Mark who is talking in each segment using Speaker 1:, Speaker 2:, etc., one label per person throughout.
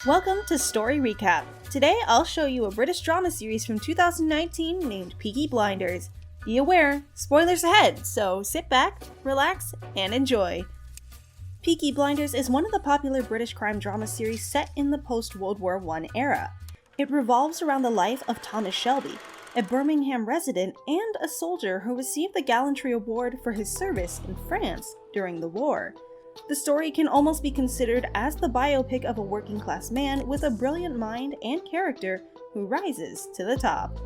Speaker 1: Welcome to Story Recap. Today I'll show you a British drama series from 2019 named Peaky Blinders. Be aware, spoilers ahead, so sit back, relax, and enjoy. Peaky Blinders is one of the popular British crime drama series set in the post-World War I era. It revolves around the life of Tommy Shelby, a Birmingham resident and a soldier who received the Gallantry Award for his service in France during the war. The story can almost be considered as the biopic of a working-class man with a brilliant mind and character who rises to the top.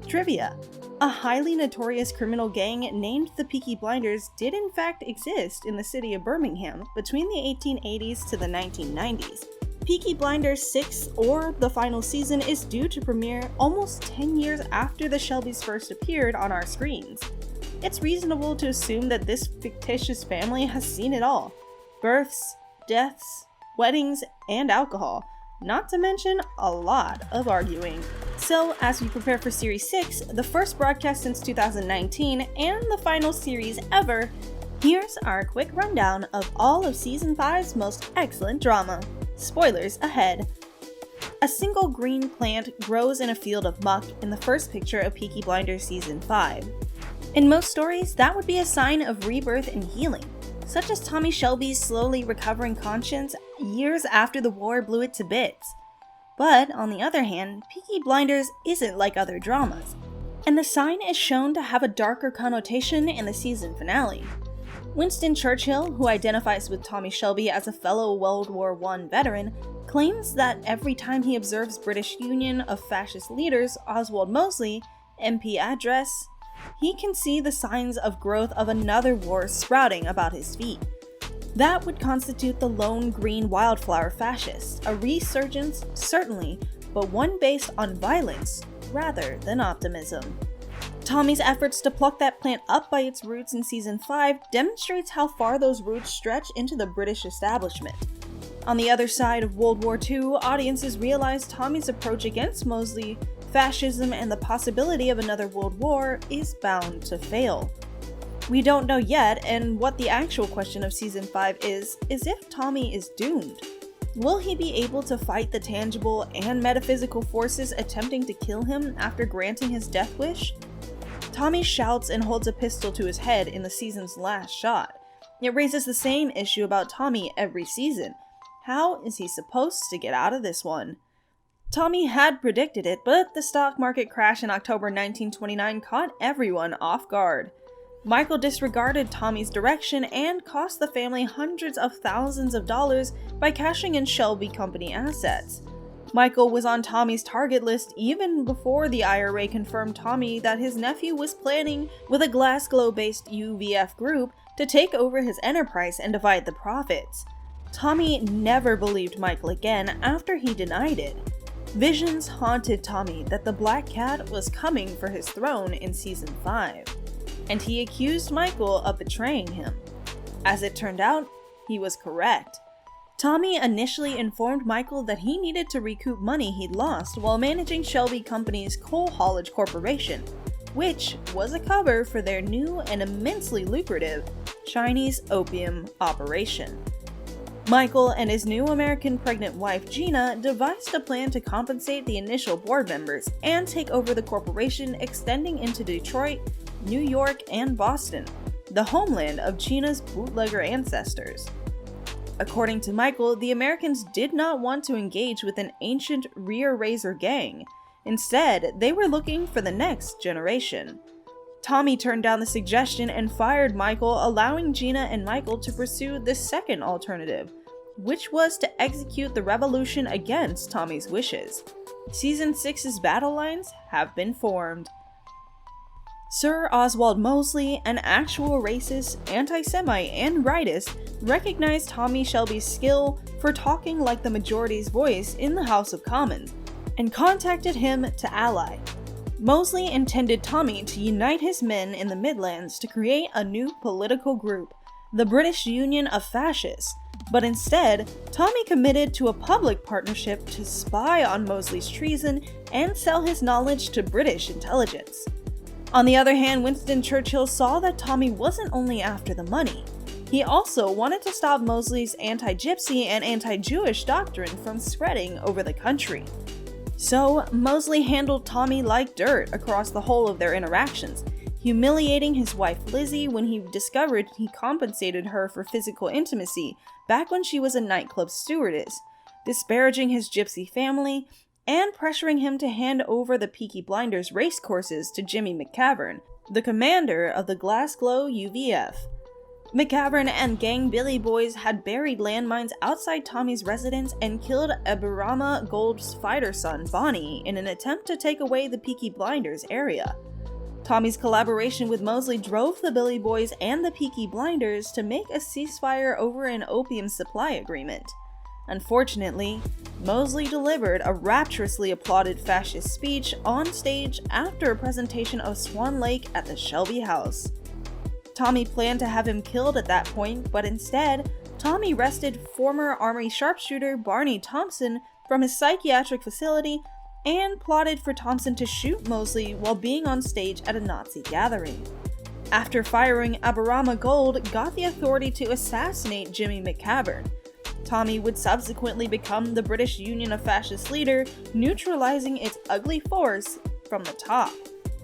Speaker 1: Trivia: a highly notorious criminal gang named the Peaky Blinders did in fact exist in the city of Birmingham between the 1880s to the 1990s. Peaky Blinders 6, or the final season, is due to premiere almost 10 years after the Shelbys first appeared on our screens. It's reasonable to assume that this fictitious family has seen it all: births, deaths, weddings, and alcohol, not to mention a lot of arguing. So, as we prepare for Series 6, the first broadcast since 2019, and the final series ever, here's our quick rundown of all of Season 5's most excellent drama. Spoilers ahead. A single green plant grows in a field of muck in the first picture of Peaky Blinders Season 5. In most stories, that would be a sign of rebirth and healing, such as Tommy Shelby's slowly recovering conscience years after the war blew it to bits. But, on the other hand, Peaky Blinders isn't like other dramas, and the sign is shown to have a darker connotation in the season finale. Winston Churchill, who identifies with Tommy Shelby as a fellow World War I veteran, claims that every time he observes British Union of Fascist leaders Oswald Mosley, MP address, he can see the signs of growth of another war sprouting about his feet. That would constitute the lone green wildflower fascist, a resurgence, certainly, but one based on violence rather than optimism. Tommy's efforts to pluck that plant up by its roots in Season 5 demonstrates how far those roots stretch into the British establishment. On the other side of World War II, audiences realize Tommy's approach against Mosley, fascism, and the possibility of another world war is bound to fail. We don't know yet, and what the actual question of Season 5 is if Tommy is doomed. Will he be able to fight the tangible and metaphysical forces attempting to kill him after granting his death wish? Tommy shouts and holds a pistol to his head in the season's last shot. It raises the same issue about Tommy every season. How is he supposed to get out of this one? Tommy had predicted it, but the stock market crash in October 1929 caught everyone off guard. Michael disregarded Tommy's direction and cost the family hundreds of thousands of dollars by cashing in Shelby Company assets. Michael was on Tommy's target list even before the IRA confirmed Tommy that his nephew was planning with a Glasgow-based UVF group to take over his enterprise and divide the profits. Tommy never believed Michael again after he denied it. Visions haunted Tommy that the Black Cat was coming for his throne in Season 5, and he accused Michael of betraying him. As it turned out, he was correct. Tommy initially informed Michael that he needed to recoup money he'd lost while managing Shelby Company's coal haulage corporation, which was a cover for their new and immensely lucrative Chinese opium operation. Michael and his new American pregnant wife Gina devised a plan to compensate the initial board members and take over the corporation, extending into Detroit, New York, and Boston, the homeland of Gina's bootlegger ancestors. According to Michael, the Americans did not want to engage with an ancient rear razor gang. Instead, they were looking for the next generation. Tommy turned down the suggestion and fired Michael, allowing Gina and Michael to pursue the second alternative, which was to execute the revolution against Tommy's wishes. Season 6's battle lines have been formed. Sir Oswald Mosley, an actual racist, anti-Semite, and rightist, recognized Tommy Shelby's skill for talking like the majority's voice in the House of Commons, and contacted him to ally. Mosley intended Tommy to unite his men in the Midlands to create a new political group, the British Union of Fascists, but instead, Tommy committed to a public partnership to spy on Mosley's treason and sell his knowledge to British intelligence. On the other hand, Winston Churchill saw that Tommy wasn't only after the money. He also wanted to stop Mosley's anti-Gypsy and anti-Jewish doctrine from spreading over the country. So, Mosley handled Tommy like dirt across the whole of their interactions, humiliating his wife Lizzie when he discovered he compensated her for physical intimacy back when she was a nightclub stewardess, disparaging his Gypsy family, and pressuring him to hand over the Peaky Blinders race courses to Jimmy McCavern, the commander of the Glasgow UVF. McCavern and gang Billy Boys had buried landmines outside Tommy's residence and killed Aberama Gold's fighter son, Bonnie, in an attempt to take away the Peaky Blinders area. Tommy's collaboration with Mosley drove the Billy Boys and the Peaky Blinders to make a ceasefire over an opium supply agreement. Unfortunately, Mosley delivered a rapturously applauded fascist speech on stage after a presentation of Swan Lake at the Shelby house. Tommy planned to have him killed at that point, but instead, Tommy wrested former Army sharpshooter Barney Thompson from his psychiatric facility and plotted for Thompson to shoot Mosley while being on stage at a Nazi gathering. After firing, Aberama Gold got the authority to assassinate Jimmy McCavern. Tommy would subsequently become the British Union of Fascist leader, neutralizing its ugly force from the top.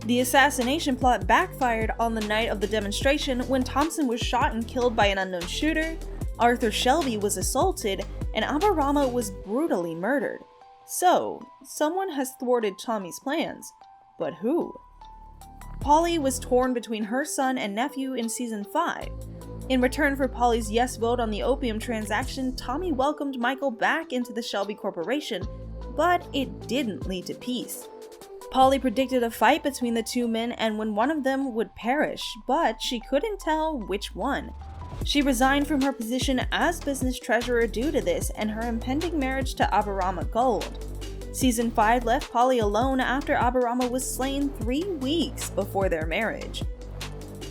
Speaker 1: The assassination plot backfired on the night of the demonstration when Thompson was shot and killed by an unknown shooter, Arthur Shelby was assaulted, and Aberama was brutally murdered. So, someone has thwarted Tommy's plans. But who? Polly was torn between her son and nephew in Season 5. In return for Polly's yes vote on the opium transaction, Tommy welcomed Michael back into the Shelby Corporation, but it didn't lead to peace. Polly predicted a fight between the two men and when one of them would perish, but she couldn't tell which one. She resigned from her position as business treasurer due to this and her impending marriage to Aberama Gold. Season 5 left Polly alone after Aberama was slain 3 weeks before their marriage.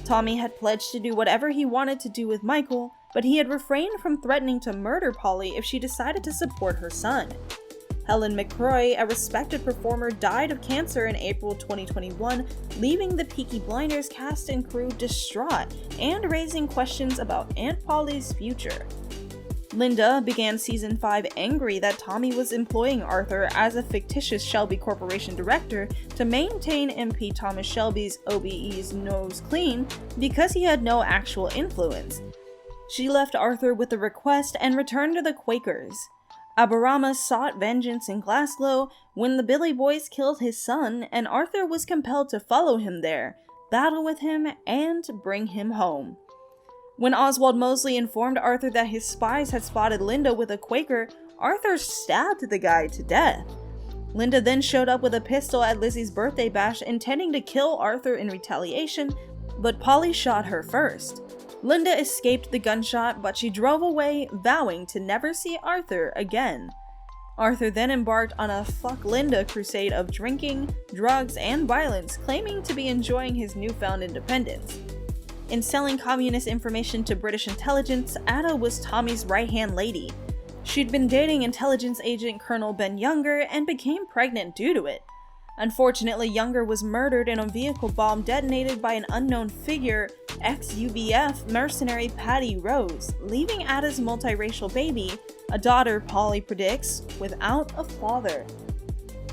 Speaker 1: Tommy had pledged to do whatever he wanted to do with Michael, but he had refrained from threatening to murder Polly if she decided to support her son. Helen McCroy, a respected performer, died of cancer in April 2021, leaving the Peaky Blinders cast and crew distraught and raising questions about Aunt Polly's future. Linda began Season 5 angry that Tommy was employing Arthur as a fictitious Shelby Corporation director to maintain MP Thomas Shelby's OBE's nose clean because he had no actual influence. She left Arthur with a request and returned to the Quakers. Aberama sought vengeance in Glasgow when the Billy Boys killed his son, and Arthur was compelled to follow him there, battle with him, and bring him home. When Oswald Mosley informed Arthur that his spies had spotted Linda with a Quaker, Arthur stabbed the guy to death. Linda then showed up with a pistol at Lizzie's birthday bash, intending to kill Arthur in retaliation, but Polly shot her first. Linda escaped the gunshot, but she drove away, vowing to never see Arthur again. Arthur then embarked on a fuck Linda crusade of drinking, drugs, and violence, claiming to be enjoying his newfound independence. In selling communist information to British intelligence, Ada was Tommy's right-hand lady. She'd been dating intelligence agent Colonel Ben Younger and became pregnant due to it. Unfortunately, Younger was murdered in a vehicle bomb detonated by an unknown figure, ex-UBF mercenary Patty Rose, leaving Ada's multiracial baby, a daughter Polly predicts, without a father.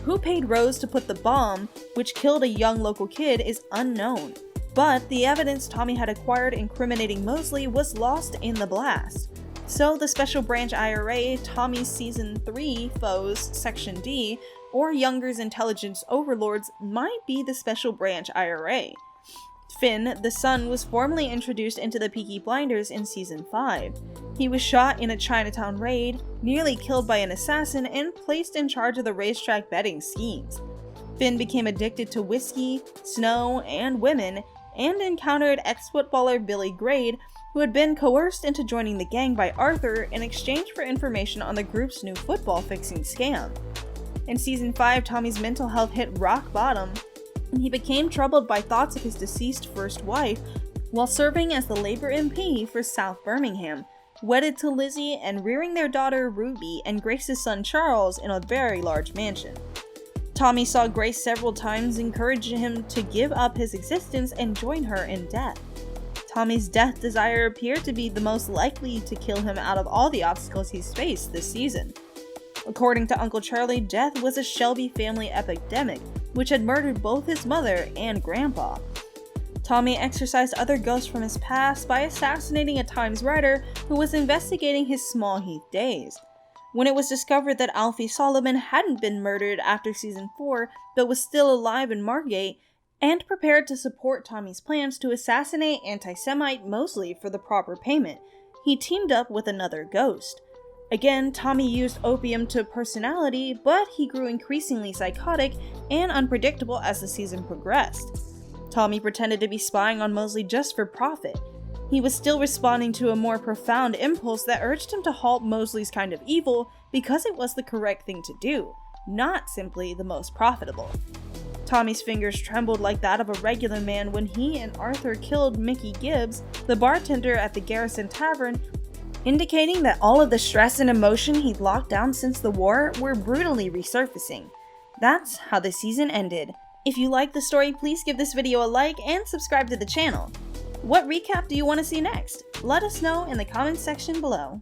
Speaker 1: Who paid Rose to put the bomb, which killed a young local kid, is unknown, but the evidence Tommy had acquired incriminating Mosley was lost in the blast. So the Special Branch IRA, Tommy's Season 3 foes, Section D, or Younger's intelligence overlords might be the Special Branch IRA. Finn, the son, was formally introduced into the Peaky Blinders in Season 5. He was shot in a Chinatown raid, nearly killed by an assassin, and placed in charge of the racetrack betting schemes. Finn became addicted to whiskey, snow, and women, and encountered ex-footballer Billy Grade, who had been coerced into joining the gang by Arthur in exchange for information on the group's new football fixing scam. In Season 5, Tommy's mental health hit rock bottom, and he became troubled by thoughts of his deceased first wife while serving as the Labour MP for South Birmingham, wedded to Lizzie and rearing their daughter Ruby and Grace's son Charles in a very large mansion. Tommy saw Grace several times, encouraging him to give up his existence and join her in death. Tommy's death desire appeared to be the most likely to kill him out of all the obstacles he's faced this season. According to Uncle Charlie, death was a Shelby family epidemic, which had murdered both his mother and grandpa. Tommy exorcised other ghosts from his past by assassinating a Times writer who was investigating his Small Heath days. When it was discovered that Alfie Solomon hadn't been murdered after season 4, but was still alive in Margate, and prepared to support Tommy's plans to assassinate anti-Semite Mosley for the proper payment, he teamed up with another ghost. Again, Tommy used opium to personality, but he grew increasingly psychotic and unpredictable as the season progressed. Tommy pretended to be spying on Mosley just for profit. He was still responding to a more profound impulse that urged him to halt Mosley's kind of evil because it was the correct thing to do, not simply the most profitable. Tommy's fingers trembled like that of a regular man when he and Arthur killed Mickey Gibbs, the bartender at the Garrison Tavern, indicating that all of the stress and emotion he'd locked down since the war were brutally resurfacing. That's how the season ended. If you like the story, please give this video a like and subscribe to the channel. What recap do you want to see next? Let us know in the comments section below.